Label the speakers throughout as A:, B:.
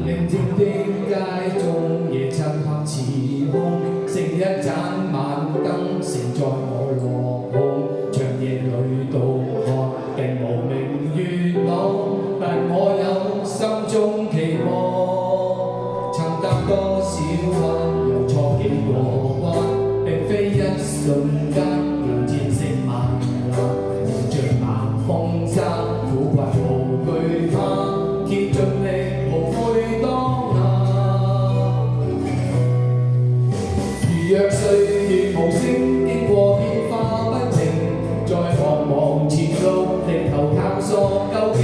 A: 寧靜的街中，夜漆黑似空，剩一盞晚燈盛載我落空。長夜裏渡河，並無明月朗，但我有心中期望。曾踏多少彎，又錯幾個關，並非一瞬間能戰勝萬難。迎着猛風沙，苦困無懼怕，竭盡力無悔當下。如若歲月無聲，經過變化不停，在茫茫前路力求探索究竟，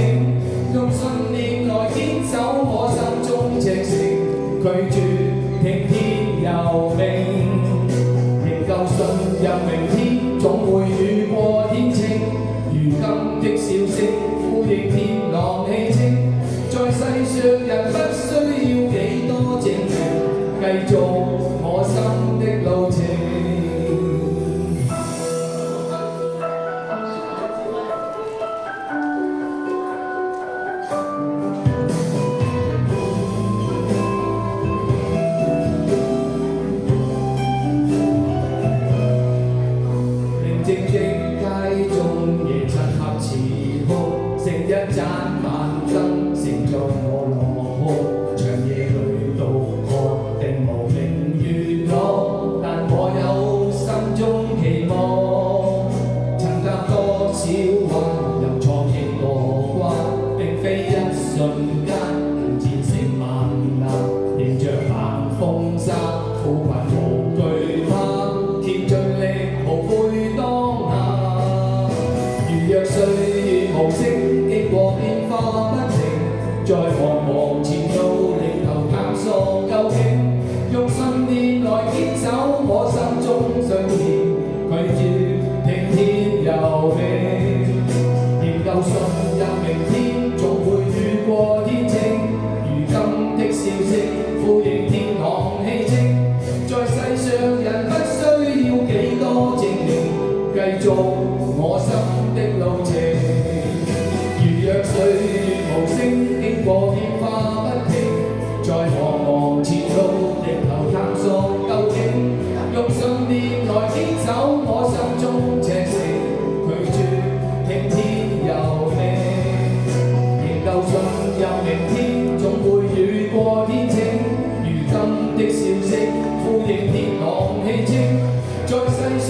A: 用信念來堅守我心中赤誠，拒絕聽天由命，仍舊信任明天總會雨過天晴。如今的笑聲呼應天朗氣清，在世上人不需要幾多證明，繼續我心的路程。寧靜的街中，夜漆黑似空，剩一盞晚燈盛載我落空。長夜裏渡河，並無明月朗，但我有心中期望。曾踏多少彎，又錯幾個關，並非一瞬間能戰勝萬難。迎着猛風沙，苦困無懼怕，竭盡力無悔當下。如若歲月無聲，經過變化不停，在茫茫前路力求探索究竟，用信念來堅守我心中信念，拒絕聽天由命，仍舊信任明天總會雨過天晴。如今的笑聲呼應天朗氣清，在世上人不需要幾多證明，繼續我心的路程。如若歲月無聲，經過變化不停，在茫茫前路力求探索究竟，用信念來堅守我心中赤誠，拒絕聽天由命，仍舊信任明天總會雨過天晴。如今的笑聲呼應天朗氣清，在世上